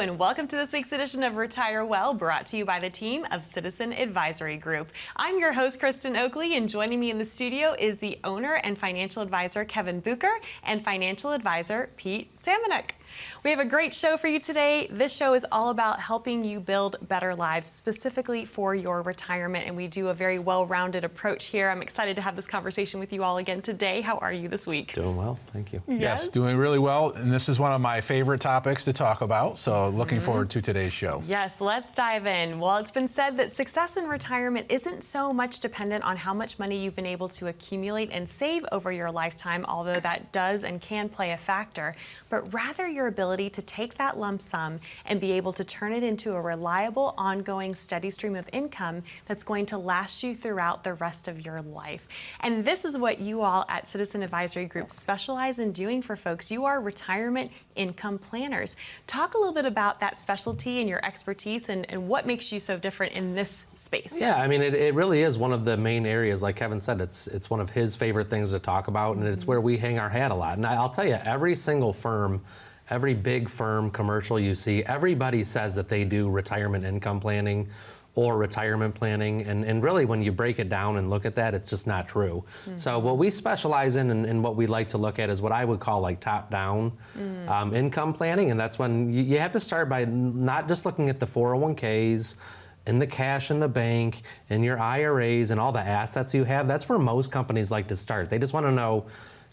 and welcome to this week's edition of Retire Well, brought to you by the team of Citizen Advisory Group. I'm your host, Kristen Oakley, and joining me in the studio is the owner and financial advisor, Kevin Bucher, and financial advisor, Pete Samanuk. We have a great show for you today. This show is all about helping you build better lives, specifically for your retirement, and we do a very well-rounded approach here. I'm excited to have this conversation with you all again today. How are you this week? Doing well, thank you. Yes, doing really well, and this is one of my favorite topics to talk about, so looking forward to today's show. Yes, let's dive in. Well, it's been said that success in retirement isn't so much dependent on how much money you've been able to accumulate and save over your lifetime, although that does and can play a factor, but rather your ability to take that lump sum and be able to turn it into a reliable, ongoing, steady stream of income that's going to last you throughout the rest of your life. And this is what you all at Citizen Advisory Group specialize in doing for folks. You are retirement income planners. Talk a little bit about that specialty and your expertise and what makes you so different in this space. Yeah, I mean, it really is one of the main areas. Like Kevin said, it's one of his favorite things to talk about, and it's where we hang our hat a lot. And I'll tell you, every single firm, every big firm, commercial you see, everybody says that they do retirement income planning or retirement planning, and really when you break it down and look at that, it's just not true. So what we specialize in and what we like to look at is what I would call like top-down income planning, and that's when you have to start by not just looking at the 401ks and the cash in the bank and your IRAs and all the assets you have. That's where most companies like to start. They just want to know,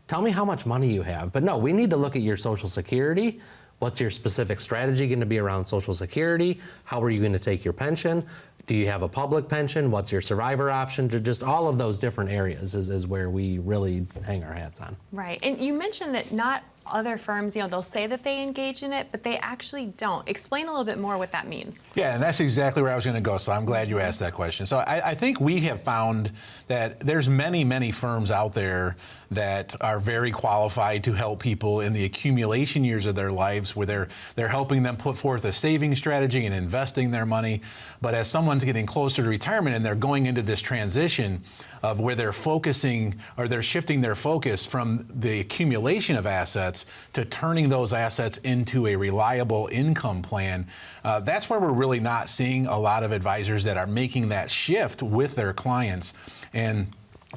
tell me how much money you have. But no, we need to look at your Social Security. What's your specific strategy going to be around Social Security? How are you going to take your pension? Do you have a public pension? What's your survivor option? Just all of those different areas is where we really hang our hats on. Right, and you mentioned that not other firms, they'll say that they engage in it, but they actually don't. Explain a little bit more what that means. Yeah, and that's exactly where I was going to go, so I'm glad you asked that question. So I think we have found that there's many firms out there that are very qualified to help people in the accumulation years of their lives, where they're helping them put forth a saving strategy and investing their money. But as someone's getting closer to retirement and they're going into this transition of where they're focusing or they're shifting their focus from the accumulation of assets to turning those assets into a reliable income plan, that's where we're really not seeing a lot of advisors that are making that shift with their clients. And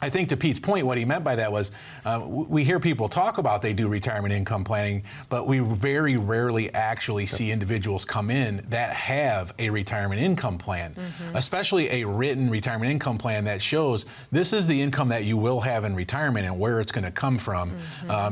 I think to Pete's point, what he meant by that was we hear people talk about they do retirement income planning, but we very rarely actually see individuals come in that have a retirement income plan, especially a written retirement income plan that shows this is the income that you will have in retirement and where it's going to come from.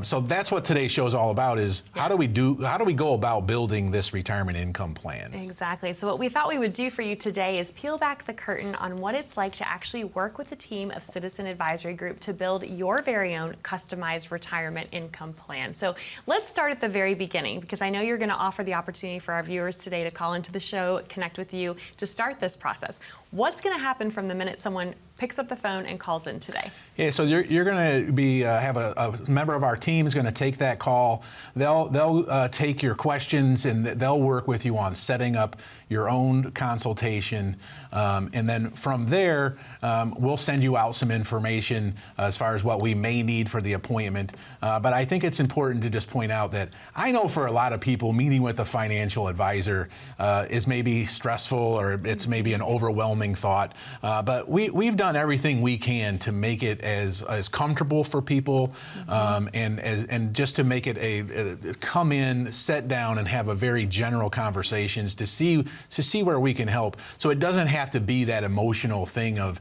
So that's what today's show is all about, is how do we go about building this retirement income plan? Exactly. So what we thought we would do for you today is peel back the curtain on what it's like to actually work with a team of Citizen Advisory Group to build your very own customized retirement income plan. So let's start at the very beginning, because I know you're going to offer the opportunity for our viewers today to call into the show, connect with you to start this process. What's going to happen from the minute someone picks up the phone and calls in today? Yeah, so you're going to be have a member of our team is going to take that call. They'll take your questions and they'll work with you on setting up your own consultation, and then from there we'll send you out some information as far as what we may need for the appointment. But I think it's important to just point out that I know for a lot of people, meeting with a financial advisor is maybe stressful, or it's maybe an overwhelming thought. But we've done everything we can to make it as comfortable for people, and just to make it a come in, sit down, and have a very general conversations to see where we can help. So it doesn't have to be that emotional thing of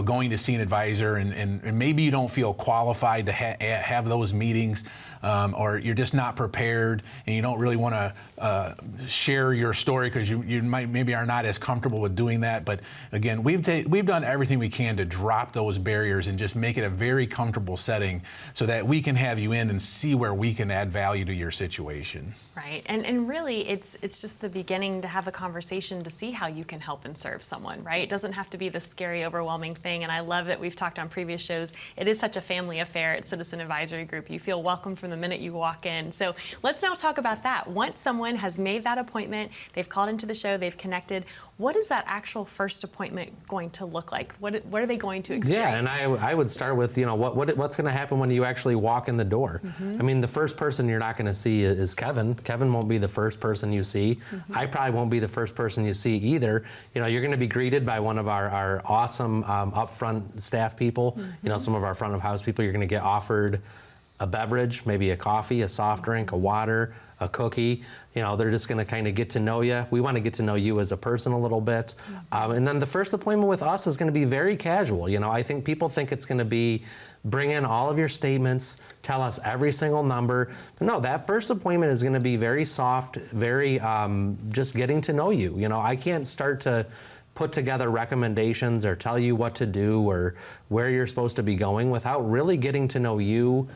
going to see an advisor and maybe you don't feel qualified to have those meetings, or you're just not prepared and you don't really want to share your story because you maybe are not as comfortable with doing that. But again, we've done everything we can to drop those barriers and just make it a very comfortable setting so that we can have you in and see where we can add value to your situation. Right, and really it's just the beginning to have a conversation to see how you can help and serve someone, right? It doesn't have to be this scary, overwhelming thing, and I love that we've talked on previous shows. It is such a family affair at Citizen Advisory Group. You feel welcome from the minute you walk in. So let's now talk about that. Once someone has made that appointment, they've called into the show, they've connected, what does that actual first first appointment going to look like? What are they going to experience? Yeah, and I would start with, what's going to happen when you actually walk in the door? I mean, the first person you're not going to see is Kevin. Kevin won't be the first person you see. I probably won't be the first person you see either. You're going to be greeted by one of our awesome upfront staff people. Some of our front of house people. You're going to get offered a beverage, maybe a coffee, a soft drink, a water, a cookie. They're just going to kind of get to know you. We want to get to know you as a person a little bit. And then the first appointment with us is going to be very casual. I think people think it's going to be bring in all of your statements, tell us every single number. But no, that first appointment is going to be very soft, very just getting to know you. I can't start to put together recommendations or tell you what to do or where you're supposed to be going without really getting to know you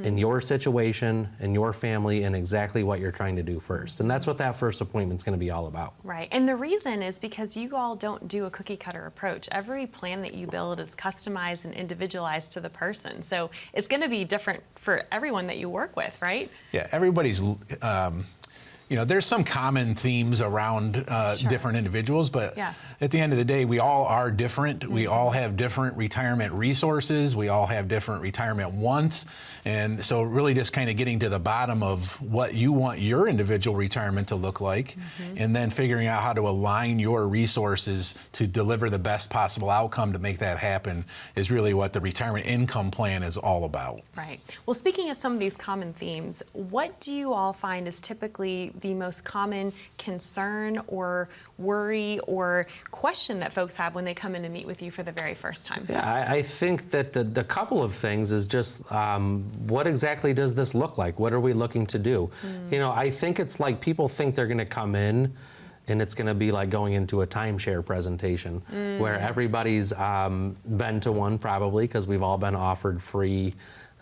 and your situation and your family and exactly what you're trying to do first. And that's what that first appointment's going to be all about. Right. And the reason is because you all don't do a cookie cutter approach. Every plan that you build is customized and individualized to the person. So it's going to be different for everyone that you work with, right? Yeah, everybody's there's some common themes around different individuals, but at the end of the day, we all are different. We all have different retirement resources. We all have different retirement wants. And so really just kind of getting to the bottom of what you want your individual retirement to look like, and then figuring out how to align your resources to deliver the best possible outcome to make that happen is really what the retirement income plan is all about. Right. Well, speaking of some of these common themes, what do you all find is typically the most common concern or worry or question that folks have when they come in to meet with you for the very first time? Yeah, I think that the couple of things is just what exactly does this look like? What are we looking to do? I think it's like people think they're going to come in and it's going to be like going into a timeshare presentation where everybody's been to one probably because we've all been offered free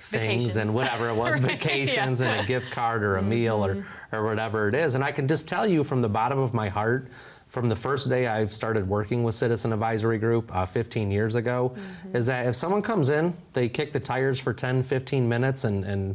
things Vacations. And whatever it was, Right, vacations and a gift card or a meal or whatever it is. And I can just tell you from the bottom of my heart, from the first day I've started working with Citizen Advisory Group 15 years ago, is that if someone comes in, they kick the tires for 10, 15 minutes and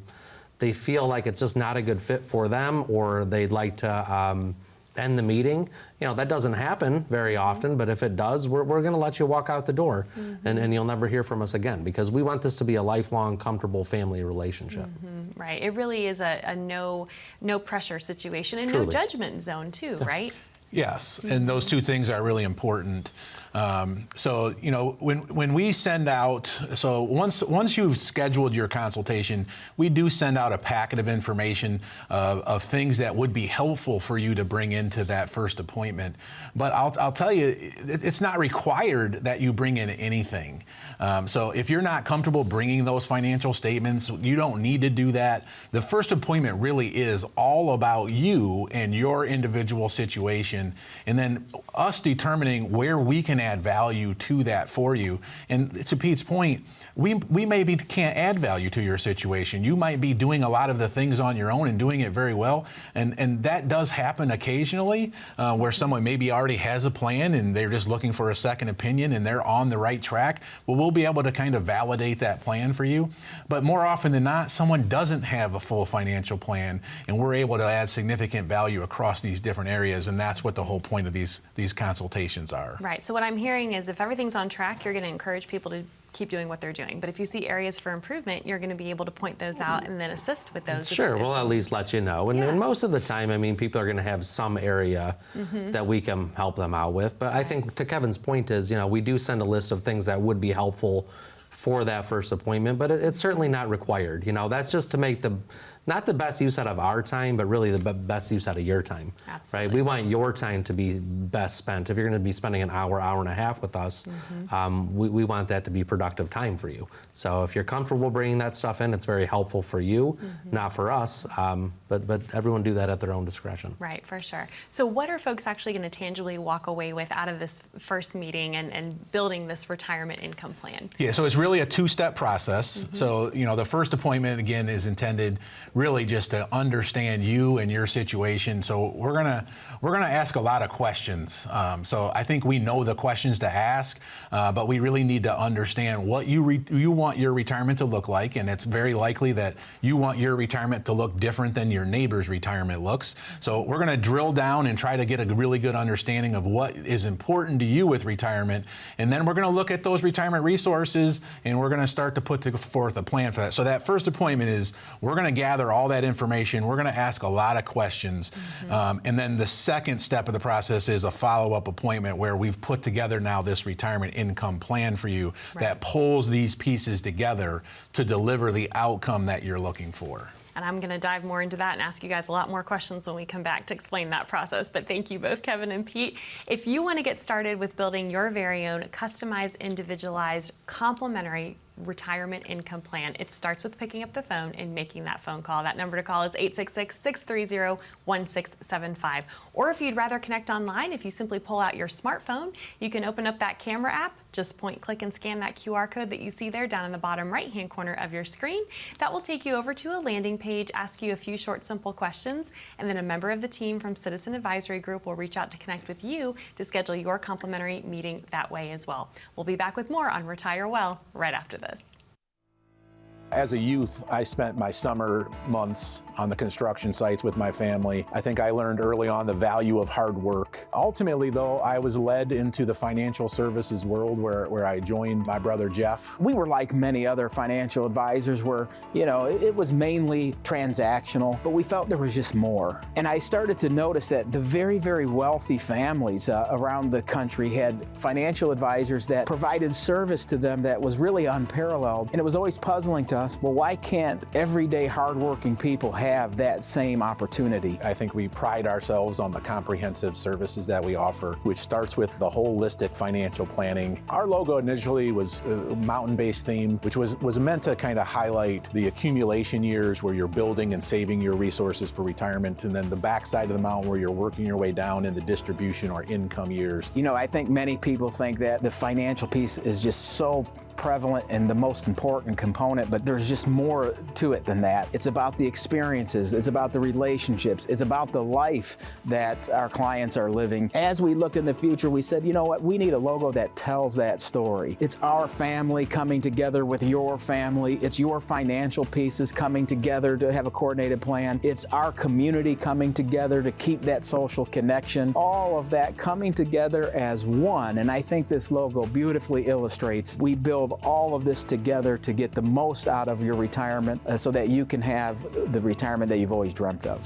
they feel like it's just not a good fit for them or they'd like to end the meeting, that doesn't happen very often, but if it does, we're going to let you walk out the door and you'll never hear from us again because we want this to be a lifelong, comfortable family relationship. Right. It really is a no pressure situation and Truly. no judgment zone too, right? Yes, and those two things are really important. So when we send out, so once you've scheduled your consultation, we do send out a packet of information of things that would be helpful for you to bring into that first appointment. But I'll tell you, it's not required that you bring in anything. So if you're not comfortable bringing those financial statements, you don't need to do that. The first appointment really is all about you and your individual situation, and then us determining where we can add value to that for you. And to Pete's point, we maybe can't add value to your situation. You might be doing a lot of the things on your own and doing it very well. And that does happen occasionally where someone maybe already has a plan and they're just looking for a second opinion and they're on the right track. Well, we'll be able to kind of validate that plan for you. But more often than not, someone doesn't have a full financial plan and we're able to add significant value across these different areas. And that's what the whole point of these consultations are. Right. So what I'm hearing is if everything's on track, you're going to encourage people to keep doing what they're doing. But if you see areas for improvement, you're going to be able to point those out and then assist with those. Sure, we'll at least let you know. And most of the time, I mean, people are going to have some area that we can help them out with. But I think to Kevin's point is, we do send a list of things that would be helpful for that first appointment, but it's certainly not required. That's just to make not the best use out of our time, but really the best use out of your time. Absolutely. Right? We want your time to be best spent. If you're going to be spending an hour and a half with us, we want that to be productive time for you. So if you're comfortable bringing that stuff in, it's very helpful for you, not for us, but everyone do that at their own discretion. Right, for sure. So what are folks actually going to tangibly walk away with out of this first meeting and building this retirement income plan? Yeah, so it's really a two-step process. So, the first appointment, again, is intended really just to understand you and your situation. So we're gonna ask a lot of questions. So I think we know the questions to ask, but we really need to understand what you want your retirement to look like, and it's very likely that you want your retirement to look different than your neighbor's retirement looks. So we're gonna drill down and try to get a really good understanding of what is important to you with retirement, and then we're gonna look at those retirement resources, and we're gonna start to put forth a plan for that. So that first appointment is we're going to gather all that information. We're going to ask a lot of questions. And then the second step of the process is a follow-up appointment where we've put together now this retirement income plan for you that pulls these pieces together to deliver the outcome that you're looking for. And I'm going to dive more into that and ask you guys a lot more questions when we come back to explain that process. But thank you both, Kevin and Pete. If you want to get started with building your very own customized, individualized, complimentary retirement income plan, it starts with picking up the phone and making that phone call. That number to call is 866-630-1675. Or if you'd rather connect online, if you simply pull out your smartphone, you can open up that camera app, just point, click, and scan that QR code that you see there down in the bottom right-hand corner of your screen. That will take you over to a landing page, ask you a few short, simple questions, and then a member of the team from Citizen Advisory Group will reach out to connect with you to schedule your complimentary meeting that way as well. We'll be back with more on Retire Well right after this. As a youth, I spent my summer months on the construction sites with my family. I think I learned early on the value of hard work. Ultimately, though, I was led into the financial services world where I joined my brother Jeff. We were like many other financial advisors where, it was mainly transactional, but we felt there was just more. And I started to notice that the very, very wealthy families around the country had financial advisors that provided service to them that was really unparalleled. And it was always puzzling to us, well, why can't everyday hardworking people have that same opportunity? I think we pride ourselves on the comprehensive services that we offer, which starts with the holistic financial planning. Our logo initially was a mountain-based theme, which was meant to kind of highlight the accumulation years where you're building and saving your resources for retirement, and then the backside of the mountain where you're working your way down in the distribution or income years. I think many people think that the financial piece is just so prevalent and the most important component, but there's just more to it than that. It's about the experiences, it's about the relationships, it's about the life that our clients are living. As we looked in the future, we said, you know what, we need a logo that tells that story. It's our family coming together with your family. It's your financial pieces coming together to have a coordinated plan. It's our community coming together to keep that social connection. All of that coming together as one, and I think this logo beautifully illustrates we build all of this together to get the most out of your retirement so that you can have the retirement that you've always dreamt of.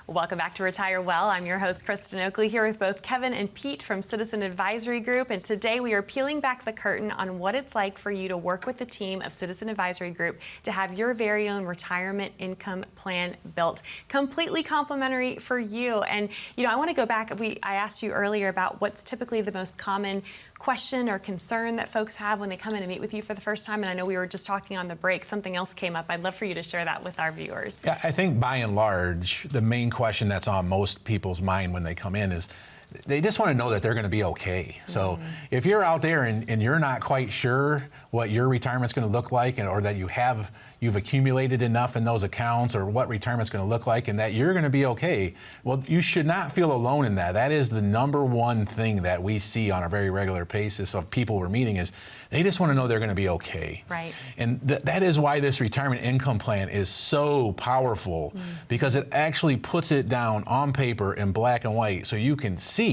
Welcome back to Retire Well. I'm your host, Kristen Oakley, here with both Kevin and Pete from Citizen Advisory Group. And today we are peeling back the curtain on what it's like for you to work with the team of Citizen Advisory Group to have your very own retirement income plan built, completely complimentary for you. And, I want to go back. I asked you earlier about what's typically the most common question or concern that folks have when they come in and meet with you for the first time. And I know we were just talking on the break, something else came up. I'd love for you to share that with our viewers. Yeah, I think by and large, the main question that's on most people's mind when they come in is they just want to know that they're going to be okay. So if you're out there and you're not quite sure what your retirement's going to look like, or that you've accumulated enough in those accounts, or what retirement's going to look like, and that you're going to be okay, well, you should not feel alone in that. That is the number one thing that we see on a very regular basis of people we're meeting is they just want to know they're going to be okay. Right. And that is why this retirement income plan is so powerful, because it actually puts it down on paper in black and white so you can see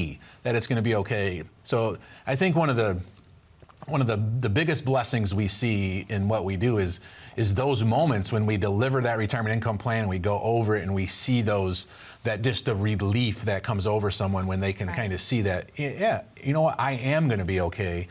that it's going to be okay. So I think one of the biggest blessings we see in what we do is those moments when we deliver that retirement income plan and we go over it and we see that just the relief that comes over someone when they can kind of see that, yeah, you know what, I am going to be okay.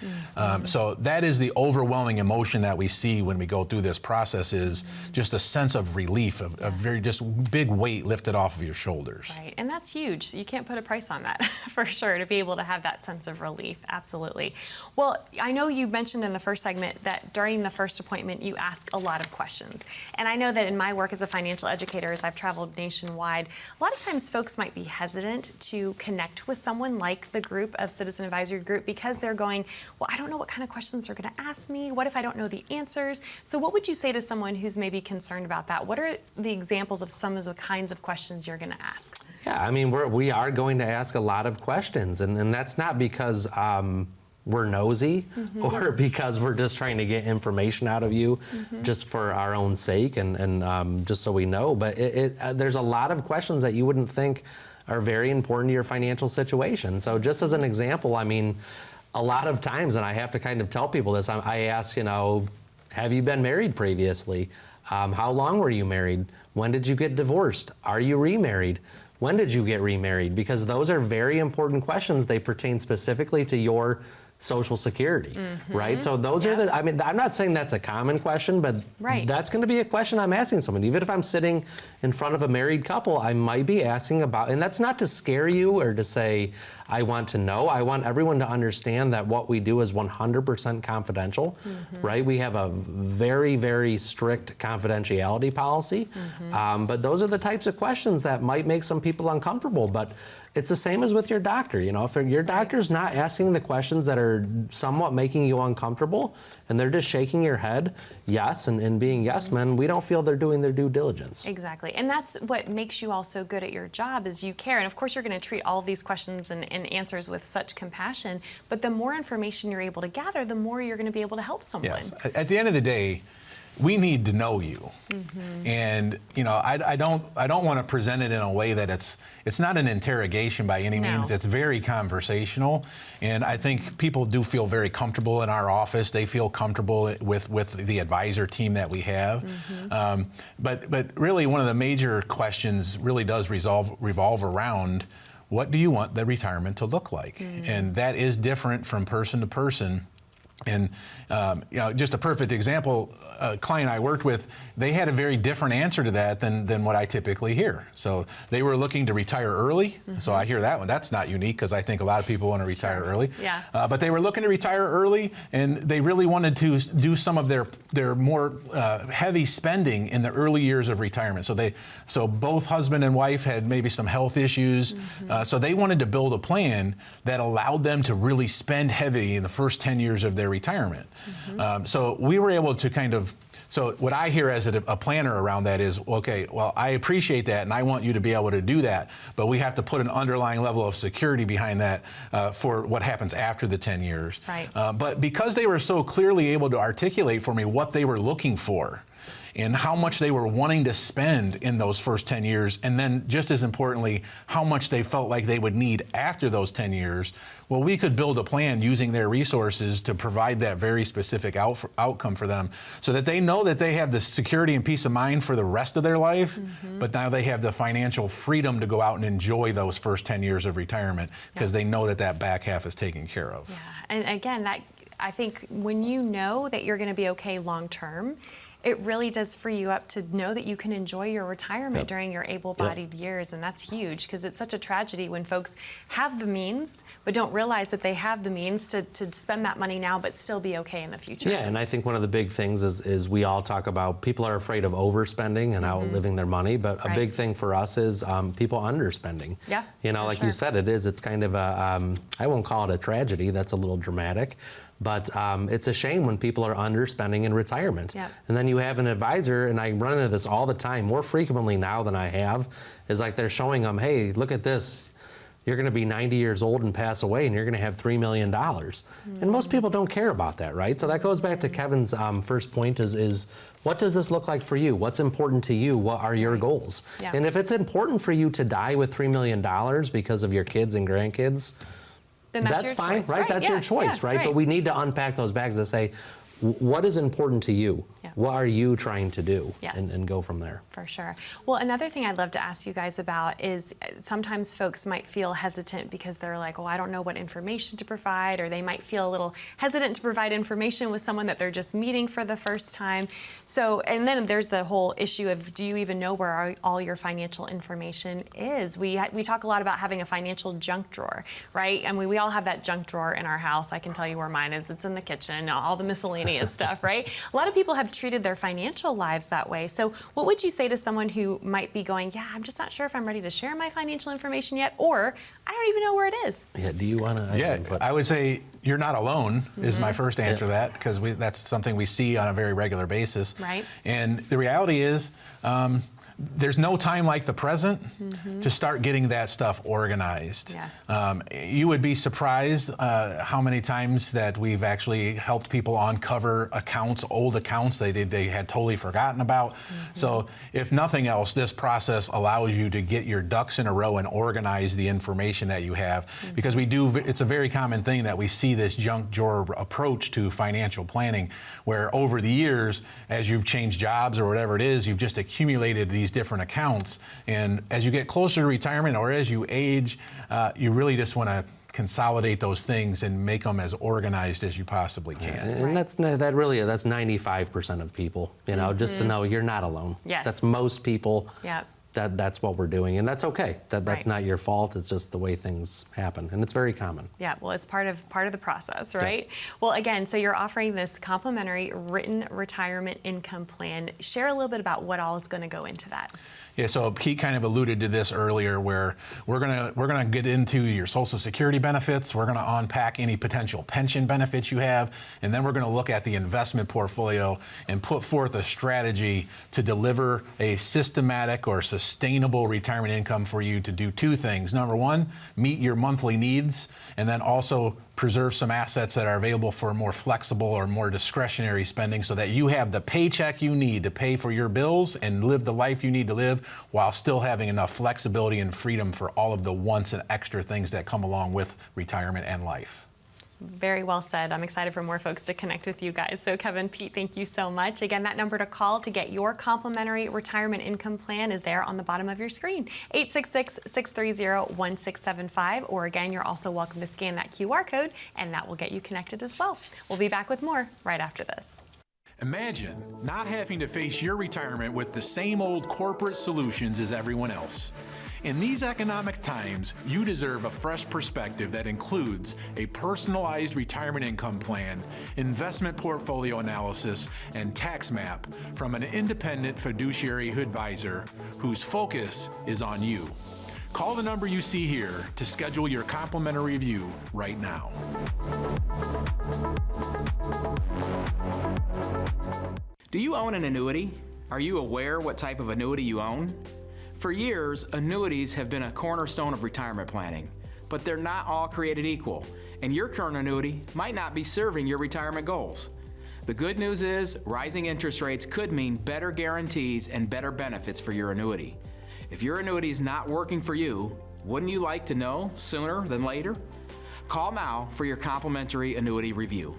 So that is the overwhelming emotion that we see when we go through this process, is just a sense of relief, a very just big weight lifted off of your shoulders. Right, and that's huge. You can't put a price on that for sure, to be able to have that sense of relief. Absolutely. Well, I know know you mentioned in the first segment that during the first appointment, you ask a lot of questions. And I know that in my work as a financial educator, as I've traveled nationwide, a lot of times folks might be hesitant to connect with someone like the group of Citizen Advisory Group because they're going, well, I don't know what kind of questions they're going to ask me. What if I don't know the answers? So what would you say to someone who's maybe concerned about that? What are the examples of some of the kinds of questions you're going to ask? Yeah, I mean, we are going to ask a lot of questions, and that's not because we're nosy or because we're just trying to get information out of you just for our own sake and just so we know. But there's a lot of questions that you wouldn't think are very important to your financial situation. So just as an example, I mean, a lot of times, and I have to kind of tell people this, I ask, you know, have you been married previously? How long were you married? When did you get divorced? Are you remarried? When did you get remarried? Because those are very important questions. They pertain specifically to your Social Security, right? So those are the, I mean, I'm not saying that's a common question, but that's going to be a question I'm asking someone. Even if I'm sitting in front of a married couple, I might be asking about, and that's not to scare you or to say, I want to know. I want everyone to understand that what we do is 100% confidential, right? We have a very, very strict confidentiality policy, but those are the types of questions that might make some people uncomfortable, but it's the same as with your doctor. You know, if your doctor's not asking the questions that are somewhat making you uncomfortable and they're just shaking your head yes and being yes men, we don't feel they're doing their due diligence. Exactly. And that's what makes you all so good at your job is you care. And of course you're going to treat all of these questions and answers with such compassion, but the more information you're able to gather, the more you're going to be able to help someone. Yes. At the end of the day, we need to know you, and you know, I don't want to present it in a way that it's not an interrogation by any means. It's very conversational, and I think people do feel very comfortable in our office. They feel comfortable with the advisor team that we have. But really, one of the major questions really does revolve around what do you want the retirement to look like, and that is different from person to person. And you know, just a perfect example, a client I worked with, they had a very different answer to that than what I typically hear. So they were looking to retire early. So I hear that one. That's not unique because I think a lot of people want to retire early. Yeah. But they were looking to retire early, and they really wanted to do some of their more heavy spending in the early years of retirement. So both husband and wife had maybe some health issues. So they wanted to build a plan that allowed them to really spend heavy in the first 10 years of their retirement. So we were able to kind of, so what I hear as a planner around that is, okay, well, I appreciate that and I want you to be able to do that, but we have to put an underlying level of security behind that for what happens after the 10 years. Right. But because they were so clearly able to articulate for me what they were looking for, and how much they were wanting to spend in those first 10 years, and then just as importantly, how much they felt like they would need after those 10 years, well, we could build a plan using their resources to provide that very specific outcome for them so that they know that they have the security and peace of mind for the rest of their life, but now they have the financial freedom to go out and enjoy those first 10 years of retirement because they know that back half is taken care of. Yeah, and again, I think when you know that you're going to be okay long term, it really does free you up to know that you can enjoy your retirement during your able-bodied years, and that's huge because it's such a tragedy when folks have the means but don't realize that they have the means to spend that money now but still be okay in the future. Yeah, and I think one of the big things is we all talk about people are afraid of overspending and outliving their money, but a big thing for us is people underspending. Yeah, you know, like you said, it's kind of a, I won't call it a tragedy, that's a little dramatic, but it's a shame when people are underspending in retirement. Yep. And then you have an advisor, and I run into this all the time, more frequently now than I have, is like they're showing them, hey, look at this. You're going to be 90 years old and pass away, and you're going to have $3 million. And most people don't care about that, right? So that goes back to Kevin's first point is what does this look like for you? What's important to you? What are your goals? Yeah. And if it's important for you to die with $3 million because of your kids and grandkids, then that's your fine, choice, right? That's your choice, right? But we need to unpack those bags and say, what is important to you? Yeah. What are you trying to do? Yes. And go from there. For sure. Well, another thing I'd love to ask you guys about is sometimes folks might feel hesitant because they're like, well, I don't know what information to provide, or they might feel a little hesitant to provide information with someone that they're just meeting for the first time. So, and then there's the whole issue of, do you even know where all your financial information is? We talk a lot about having a financial junk drawer, right? I mean, we all have that junk drawer in our house. I can tell you where mine is. It's in the kitchen, all the miscellaneous stuff, right? A lot of people have treated their financial lives that way. So what would you say to someone who might be going, yeah, I'm just not sure if I'm ready to share my financial information yet, or I don't even know where it is? Yeah, do you want to? Yeah, I would say you're not alone is my first answer to that, because that's something we see on a very regular basis. Right. And the reality is, there's no time like the present to start getting that stuff organized. Yes. You would be surprised how many times that we've actually helped people uncover accounts, old accounts they had totally forgotten about. So if nothing else, this process allows you to get your ducks in a row and organize the information that you have, because it's a very common thing that we see this junk drawer approach to financial planning, where over the years, as you've changed jobs or whatever it is, you've just accumulated these different accounts, and as you get closer to retirement or as you age, you really just want to consolidate those things and make them as organized as you possibly can. And that's 95% of people, just to know you're not alone. Yes. That's most people. Yeah. That's what we're doing, and that's okay. That's Right. not your fault. It's just the way things happen, and it's very common. Yeah, well, it's part of the process, right? Yeah. Well, again, so you're offering this complimentary written retirement income plan. Share a little bit about what all is going to go into that. Yeah, so Pete kind of alluded to this earlier, where we're gonna get into your Social Security benefits. We're gonna unpack any potential pension benefits you have, and then we're gonna look at the investment portfolio and put forth a strategy to deliver a systematic or sustainable retirement income for you to do two things. Number one, meet your monthly needs, and then also preserve some assets that are available for more flexible or more discretionary spending, so that you have the paycheck you need to pay for your bills and live the life you need to live, while still having enough flexibility and freedom for all of the wants and extra things that come along with retirement and life. Very well said. I'm excited for more folks to connect with you guys. So Kevin, Pete, thank you so much. Again, that number to call to get your complimentary retirement income plan is there on the bottom of your screen, 866-630-1675. Or again, you're also welcome to scan that QR code, and that will get you connected as well. We'll be back with more right after this. Imagine not having to face your retirement with the same old corporate solutions as everyone else. In these economic times, you deserve a fresh perspective that includes a personalized retirement income plan, investment portfolio analysis, and tax map from an independent fiduciary advisor whose focus is on you. Call the number you see here to schedule your complimentary review right now. Do you own an annuity? Are you aware what type of annuity you own? For years, annuities have been a cornerstone of retirement planning, but they're not all created equal, and your current annuity might not be serving your retirement goals. The good news is, rising interest rates could mean better guarantees and better benefits for your annuity. If your annuity is not working for you, wouldn't you like to know sooner than later? Call now for your complimentary annuity review.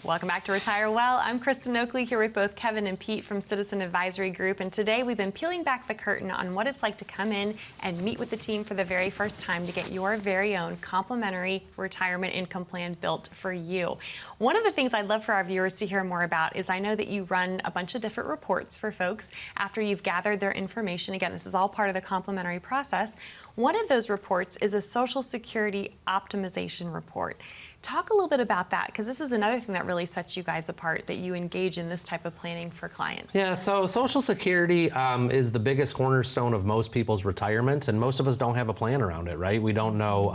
Welcome back to Retire Well. I'm Kristen Oakley here with both Kevin and Pete from Citizen Advisory Group, and today we've been peeling back the curtain on what it's like to come in and meet with the team for the very first time to get your very own complimentary retirement income plan built for you. One of the things I'd love for our viewers to hear more about is, I know that you run a bunch of different reports for folks after you've gathered their information. Again, this is all part of the complimentary process. One of those reports is a Social Security optimization report. Talk a little bit about that, because this is another thing that really sets you guys apart, that you engage in this type of planning for clients. Yeah, so Social Security is the biggest cornerstone of most people's retirement, and most of us don't have a plan around it, right? We don't know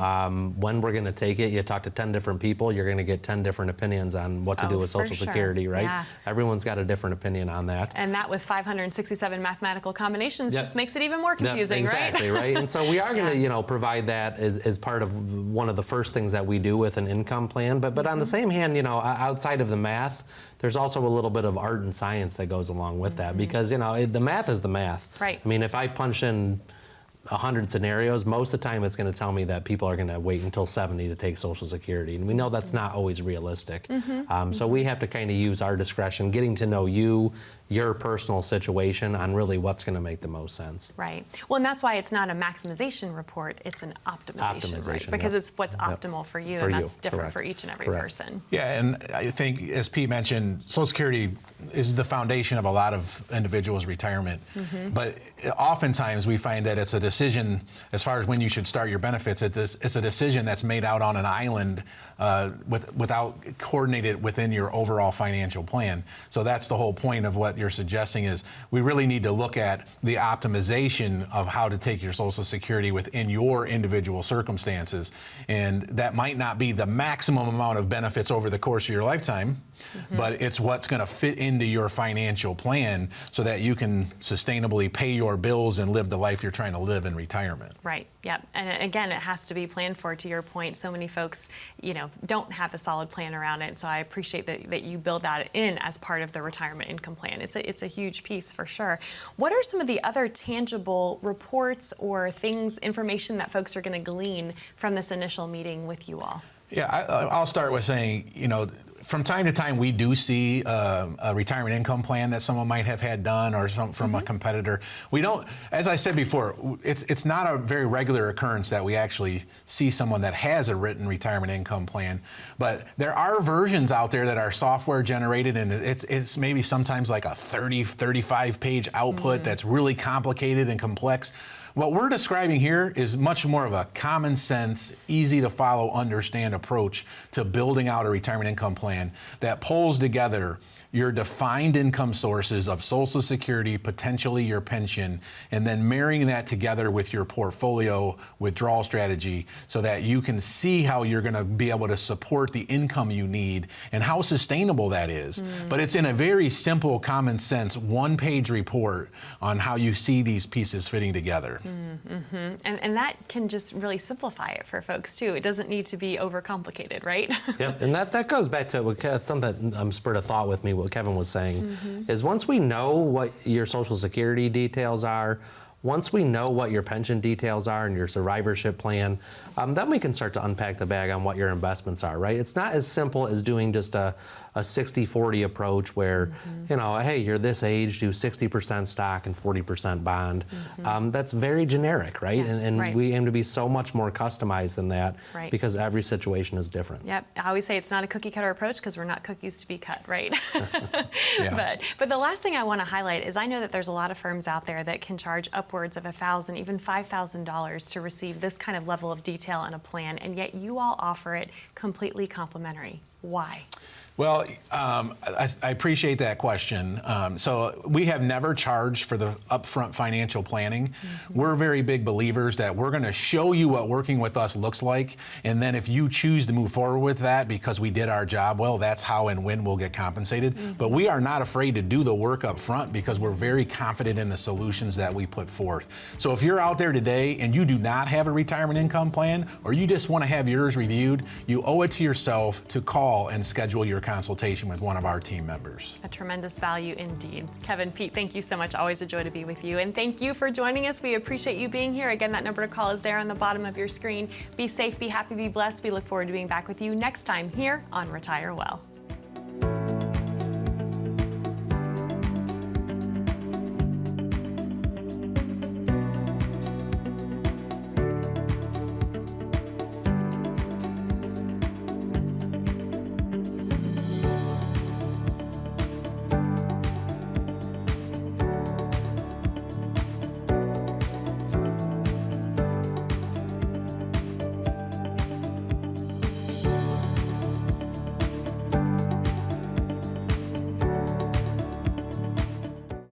when we're going to take it. You talk to 10 different people, you're going to get 10 different opinions on what to do with Social Security, right? Yeah. Everyone's got a different opinion on that. And that with 567 mathematical combinations Yep. just makes it even more confusing, exactly, right? Right? And so we are going to, provide that as part of one of the first things that we do with an income plan. But on the same hand, outside of the math, there's also a little bit of art and science that goes along with that, because the math is the math. Right. I mean, if I punch in 100 scenarios, most of the time it's going to tell me that people are going to wait until 70 to take Social Security. And we know that's not always realistic. So we have to kind of use our discretion, getting to know you, your personal situation on really what's going to make the most sense. Right. Well, and that's why it's not a maximization report, it's an optimization, right? Because it's what's optimal for you, and that's different for each and every person. Yeah, and I think, as Pete mentioned, Social Security is the foundation of a lot of individuals' retirement. But oftentimes we find that it's a decision, as far as when you should start your benefits, it's a decision that's made out on an island without coordinated within your overall financial plan. So that's the whole point of what you're suggesting, is we really need to look at the optimization of how to take your Social Security within your individual circumstances. And that might not be the maximum amount of benefits over the course of your lifetime, but it's what's going to fit into your financial plan so that you can sustainably pay your bills and live the life you're trying to live in retirement. Right. Yep. And again, it has to be planned for. To your point, so many folks, don't have a solid plan around it. So I appreciate that you build that in as part of the retirement income plan. It's a huge piece for sure. What are some of the other tangible reports or information that folks are going to glean from this initial meeting with you all? Yeah, I'll start with saying, from time to time, we do see a retirement income plan that someone might have had done, or some from a competitor. We don't, as I said before, it's not a very regular occurrence that we actually see someone that has a written retirement income plan. But there are versions out there that are software generated, and it's maybe sometimes like a 35 page output that's really complicated and complex. What we're describing here is much more of a common sense, easy to follow, understand approach to building out a retirement income plan that pulls together your defined income sources of Social Security, potentially your pension, and then marrying that together with your portfolio withdrawal strategy so that you can see how you're going to be able to support the income you need and how sustainable that is. But it's in a very simple, common sense, one-page report on how you see these pieces fitting together. And that can just really simplify it for folks too. It doesn't need to be overcomplicated, right? Yep, and that goes back to something that spurred a thought with me, what Kevin was saying, is once we know what your Social Security details are, once we know what your pension details are and your survivorship plan, then we can start to unpack the bag on what your investments are, right? It's not as simple as doing just a 60-40 approach where, hey, you're this age, do 60% stock and 40% bond. That's very generic, right? Yeah, and we aim to be so much more customized than that because every situation is different. Yep. I always say it's not a cookie cutter approach because we're not cookies to be cut, right? Yeah. But the last thing I want to highlight is I know that there's a lot of firms out there that can charge upwards of $1,000, even $5,000 to receive this kind of level of detail in a plan, and yet you all offer it completely complimentary. Why? Well, I appreciate that question. So we have never charged for the upfront financial planning. We're very big believers that we're going to show you what working with us looks like, and then if you choose to move forward with that because we did our job well, that's how and when we'll get compensated. But we are not afraid to do the work up front because we're very confident in the solutions that we put forth. So if you're out there today and you do not have a retirement income plan, or you just want to have yours reviewed, you owe it to yourself to call and schedule your consultation with one of our team members. A tremendous value indeed. Kevin, Pete, thank you so much. Always a joy to be with you. And thank you for joining us. We appreciate you being here. Again, that number to call is there on the bottom of your screen. Be safe, be happy, be blessed. We look forward to being back with you next time here on Retire Well.